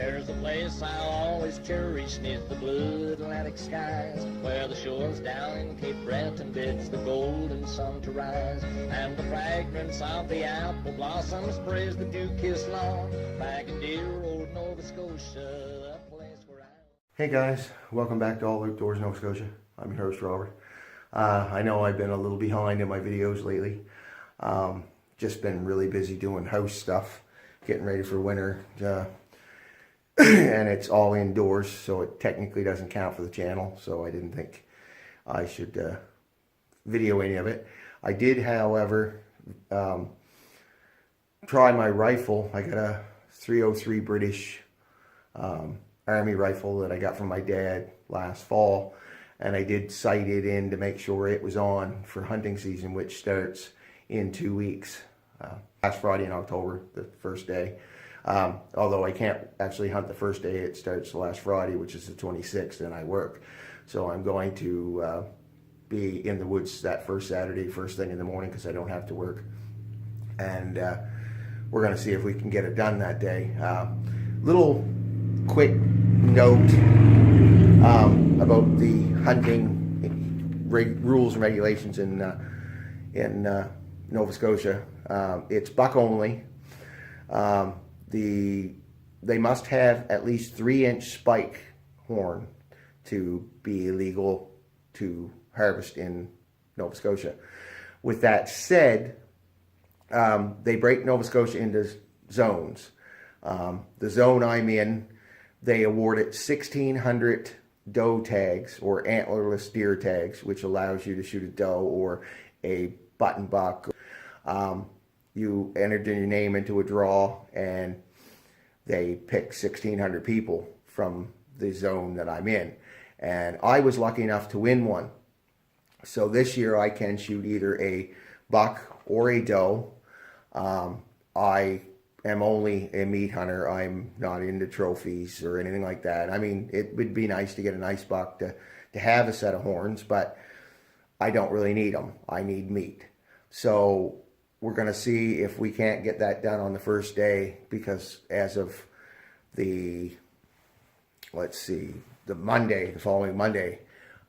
There's a place I'll always cherish neath the blue Atlantic skies, where the shores down in Cape Breton bids the golden sun to rise, and the fragrance of the apple blossoms praise the dew-kissed lawn, back in dear old Nova Scotia, a place where I... Hey guys, welcome back to All Outdoors Nova Scotia. I'm your host Robert. I know I've been a little behind in my videos lately. Just been really busy doing house stuff, getting ready for winter. And it's all indoors, so it technically doesn't count for the channel, so I didn't think I should video any of it. I did, however, try my rifle. I got a .303 British Army rifle that I got from my dad last fall, and I did sight it in to make sure it was on for hunting season, which starts in 2 weeks. Last Friday in October, the first day. Although I can't actually hunt the first day, it starts last Friday, which is the 26th, and I work. So I'm going to be in the woods that first Saturday, first thing in the morning, because I don't have to work. And we're going to see if we can get it done that day. Little quick note about the hunting rules and regulations in Nova Scotia. It's buck only. They must have at least 3-inch spike horn to be illegal to harvest in Nova Scotia. With that said, they break Nova Scotia into zones. The zone I'm in, they awarded 1,600 doe tags or antlerless deer tags, which allows you to shoot a doe or a button buck. You entered your name into a draw, and they picked 1,600 people from the zone that I'm in. And I was lucky enough to win one. So this year I can shoot either a buck or a doe. I am only a meat hunter. I'm not into trophies or anything like that. I mean, it would be nice to get a nice buck to have a set of horns, but I don't really need them. I need meat. So we're going to see if we can't get that done on the first day, because as of the following Monday,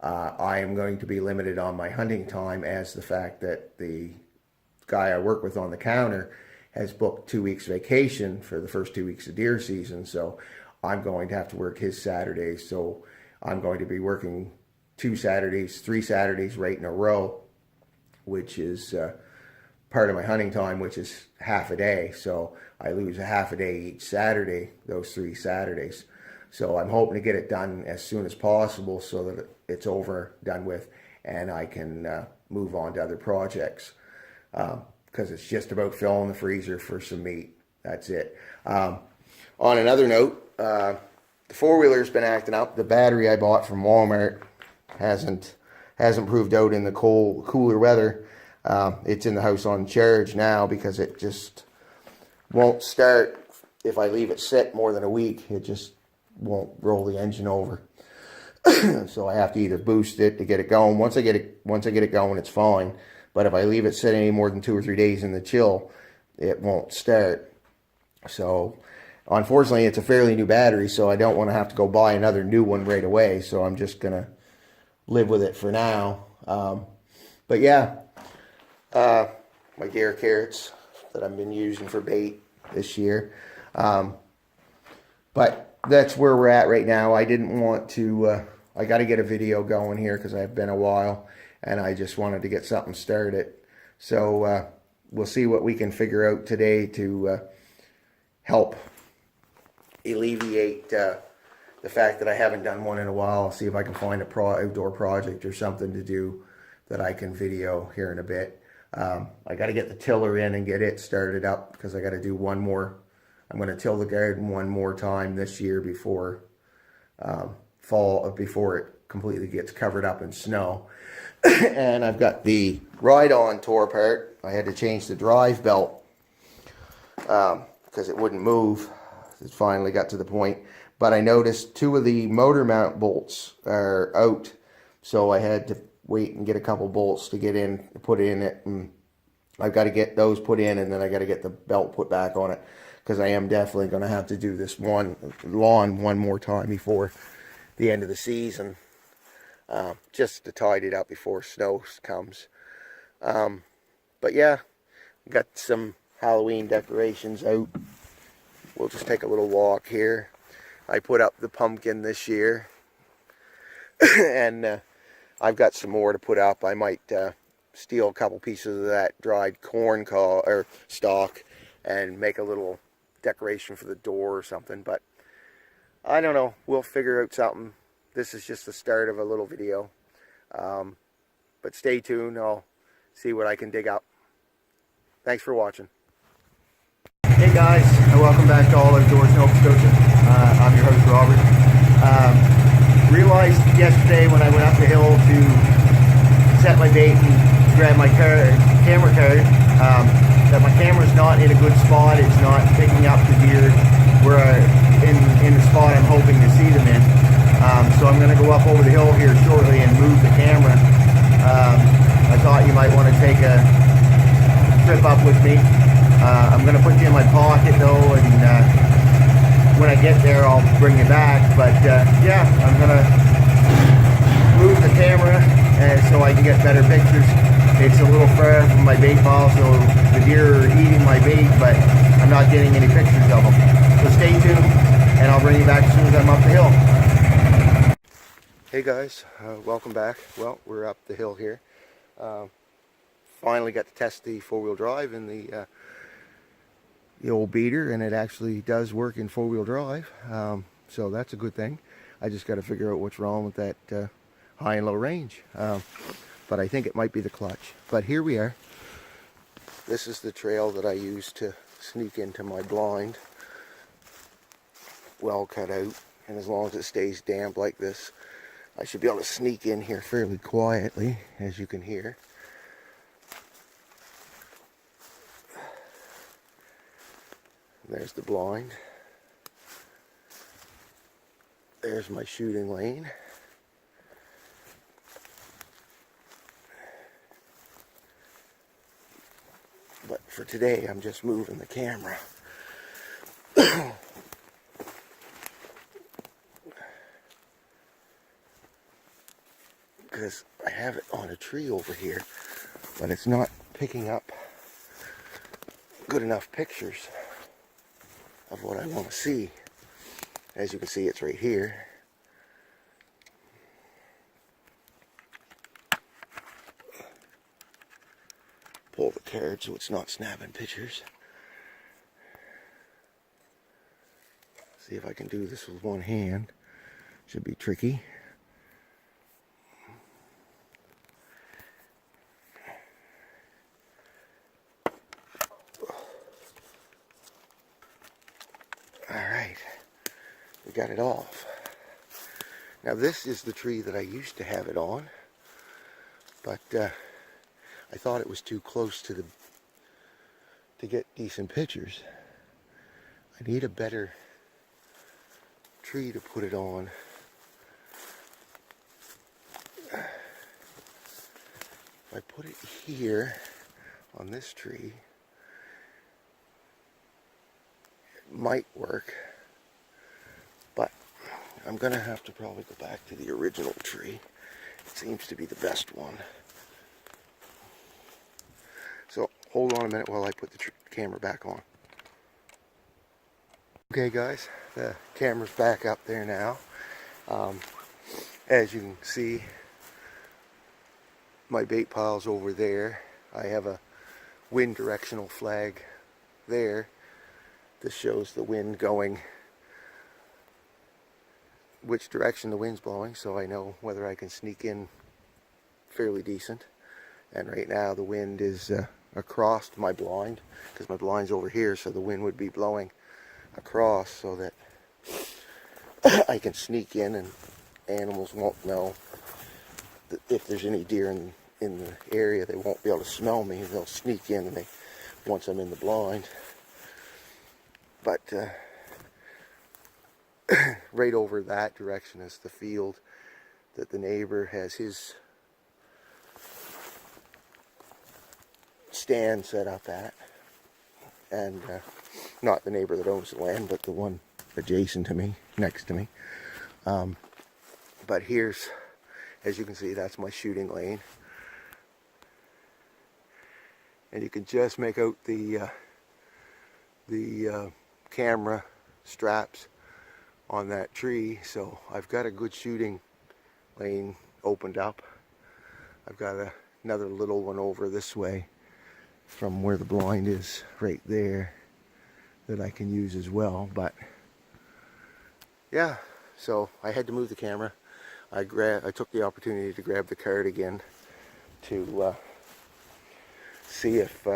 I am going to be limited on my hunting time, as the fact that the guy I work with on the counter has booked 2 weeks vacation for the first 2 weeks of deer season. So I'm going to have to work his Saturdays. So I'm going to be working 3 Saturdays right in a row, which is part of my hunting time, which is half a day. So I lose a half a day each Saturday, those 3 Saturdays. So I'm hoping to get it done as soon as possible so that it's over, done with, and I can move on to other projects. Because it's just about filling the freezer for some meat. That's it. On another note, the four-wheeler's been acting up. The battery I bought from Walmart hasn't proved out in the cooler weather. It's in the house on charge now because it just won't start. If I leave it sit more than a week, it just won't roll the engine over. So I have to either boost it to get it going. Once I get it going, it's fine. But if I leave it sit any more than 2 or 3 days in the chill, it won't start. So unfortunately, it's a fairly new battery, so I don't want to have to go buy another new one right away. So I'm just gonna live with it for now. But yeah. My deer carrots that I've been using for bait this year. But that's where we're at right now. I didn't want to, I got to get a video going here because I've been a while, and I just wanted to get something started. So we'll see what we can figure out today to help alleviate the fact that I haven't done one in a while. I'll see if I can find a outdoor project or something to do that I can video here in a bit. I got to get the tiller in and get it started up because I got to do one more. I'm going to till the garden one more time this year before before it completely gets covered up in snow. And I've got the ride-on tore apart. I had to change the drive belt because it wouldn't move. It finally got to the point. But I noticed 2 of the motor mount bolts are out, so I had to wait and get a couple bolts to get put in it, and I've got to get those put in, and then I got to get the belt put back on it because I am definitely going to have to do this lawn one more time before the end of the season, just to tidy it up before snow comes. But yeah, got some Halloween decorations out. We'll just take a little walk here. I put up the pumpkin this year, and I've got some more to put up. I might steal a couple pieces of that dried corn stalk and make a little decoration for the door or something, but I don't know. We'll figure out something. This is just the start of a little video, but stay tuned. I'll see what I can dig up. Thanks for watching. Hey guys, and welcome back to All Outdoors Nova Scotia. I'm your host Robert. Realized yesterday when I went up the hill to set my bait and grab my camera card, that my camera's not in a good spot. It's not picking up the deer where in the spot I'm hoping to see them in. So I'm going to go up over the hill here shortly and move the camera. I thought you might want to take a trip up with me. I'm going to put you in my pocket though, and when I get there I'll bring you back. But yeah, I'm going to move the camera so I can get better pictures. It's a little far from my bait pile, so the deer are eating my bait, but I'm not getting any pictures of them. So stay tuned, and I'll bring you back as soon as I'm up the hill. Hey guys, welcome back. Well, we're up the hill here. Finally got to test the four-wheel drive in the old beater, and it actually does work in four-wheel drive. So that's a good thing. I just got to figure out what's wrong with that high and low range. But I think it might be the clutch. But here we are. This is the trail that I used to sneak into my blind. Well cut out, and as long as it stays damp like this, I should be able to sneak in here fairly quietly, as you can hear. There's the blind. There's my shooting lane. But for today, I'm just moving the camera. Because I have it on a tree over here, but it's not picking up good enough pictures of what I want to see. As you can see, it's right here. Pull the card so it's not snapping pictures. See if I can do this with one hand. Should be tricky. Alright, we got it off. Now this is the tree that I used to have it on, but I thought it was too close to get decent pictures. I need a better tree to put it on. If I put it here on this tree, it might work, but I'm gonna have to probably go back to the original tree. It seems to be the best one. So hold on a minute while I put the camera back on. Okay guys, the camera's back up there now. As you can see, my bait pile's over there. I have a wind directional flag there. This shows the wind going, which direction the wind's blowing, so I know whether I can sneak in fairly decent. And right now the wind is across my blind, because my blind's over here, so the wind would be blowing across so that I can sneak in and animals won't know that if there's any deer in the area. They won't be able to smell me. They'll sneak in and once I'm in the blind. But right over that direction is the field that the neighbor has his stand set up at, and not the neighbor that owns the land, but the one adjacent to me, next to me. But here's, as you can see, that's my shooting lane. And you can just make out the camera straps on that tree. So I've got a good shooting lane opened up. I've got another little one over this way from where the blind is right there that I can use as well. But yeah, so I had to move the camera. I took the opportunity to grab the card again to see if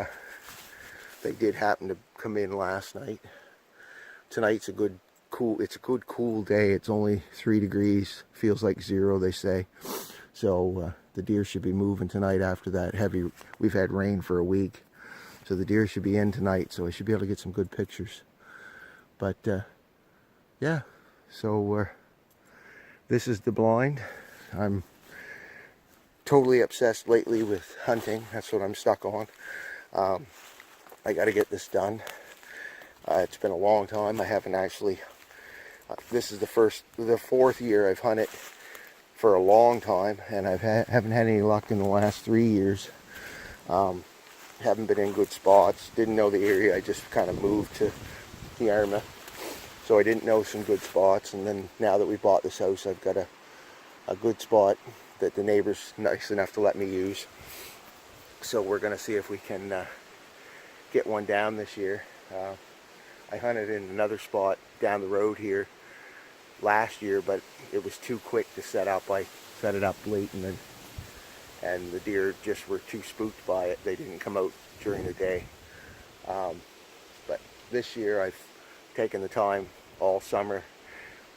they did happen to come in last night. Tonight's a good cool day. It's only 3 degrees, feels like 0, they say. So the deer should be moving tonight after that heavy, we've had rain for a week. So the deer should be in tonight, so I should be able to get some good pictures. But yeah, so this is the blind. I'm totally obsessed lately with hunting. That's what I'm stuck on. I got to get this done. It's been a long time. I haven't actually, this is the 4th year I've hunted for a long time, and I haven't had any luck in the last 3 years. Haven't been in good spots. Didn't know the area. I just kind of moved to Yarmouth, so I didn't know some good spots. And then now that we bought this house, I've got a good spot that the neighbor's nice enough to let me use. So we're going to see if we can get one down this year. I hunted in another spot down the road here last year, but it was too quick to set up. I set it up late, and the deer just were too spooked by it. They didn't come out during the day. But this year I've taken the time all summer.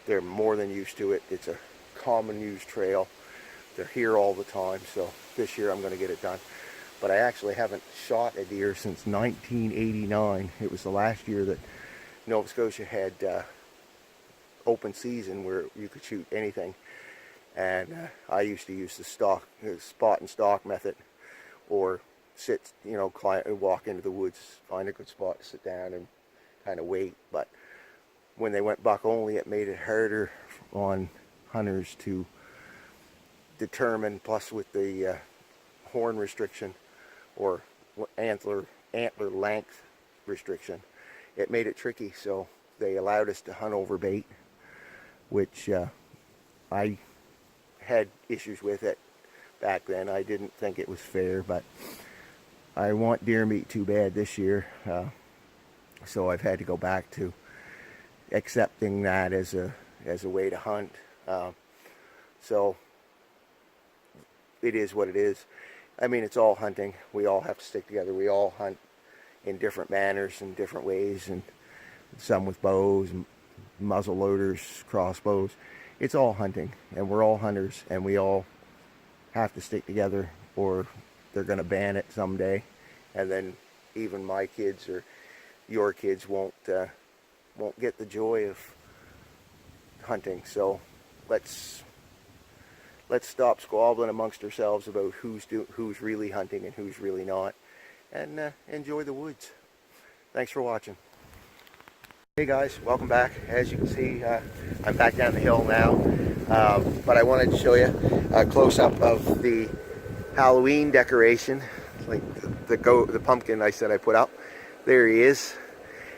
They're more than used to it. It's a common used trail. They're here all the time, so this year I'm going to get it done. But I actually haven't shot a deer since 1989. It was the last year that Nova Scotia had open season where you could shoot anything. And I used to use the spot and stalk method, or sit, walk into the woods, find a good spot to sit down and kind of wait. But when they went buck only, it made it harder on hunters to determine, plus with the horn restriction or antler length restriction, it made it tricky. So they allowed us to hunt over bait, which I had issues with it back then. I didn't think it was fair, but I want deer meat too bad this year, so I've had to go back to accepting that as a way to hunt. So it is what it is. I mean, it's all hunting. We all have to stick together. We all hunt in different manners and different ways, and some with bows, muzzle loaders, crossbows. It's all hunting, and we're all hunters, and we all have to stick together, or they're going to ban it someday, and then even my kids or your kids won't get the joy of hunting. So let's stop squabbling amongst ourselves about who's really hunting and who's really not, and enjoy the woods. Thanks for watching. Hey guys, welcome back. As you can see, I'm back down the hill now, but I wanted to show you a close-up of the Halloween decoration, like the pumpkin I said I put up. There he is.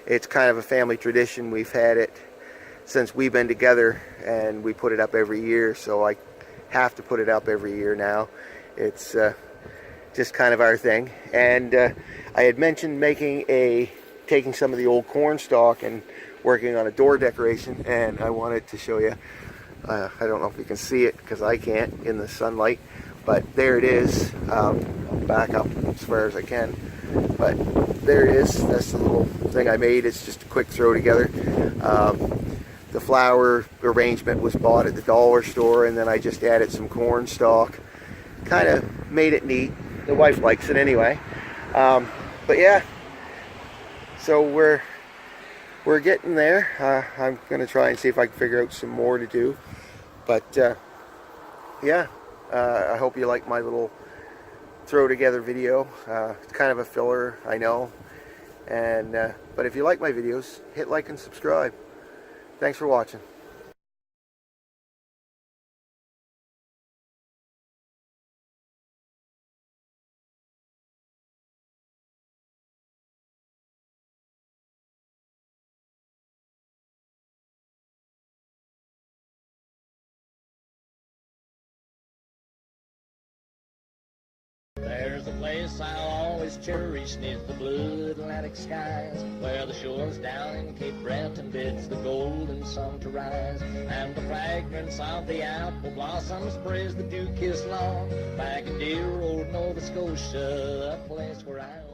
It's kind of a family tradition. We've had it since we've been together, and we put it up every year, so I have to put it up every year now. It's just kind of our thing. And I had mentioned taking some of the old corn stalk and working on a door decoration, and I wanted to show you. I don't know if you can see it because I can't in the sunlight, but there it is. I'll back up as far as I can, but there it is. That's the little thing I made. It's just a quick throw together. The flower arrangement was bought at the dollar store, and then I just added some corn stalk. Kind of made it neat. The wife likes it anyway. But yeah, so we're getting there. I'm going to try and see if I can figure out some more to do. But yeah, I hope you like my little throw together video. It's kind of a filler, I know. And But if you like my videos, hit like and subscribe. Thanks for watching. There's a place I'll always cherish neath the blue Atlantic skies, where the shores down in Cape Breton bids the golden sun to rise, and the fragrance of the apple blossoms sprays the dew-kissed lawn, back in dear old Nova Scotia, a place where I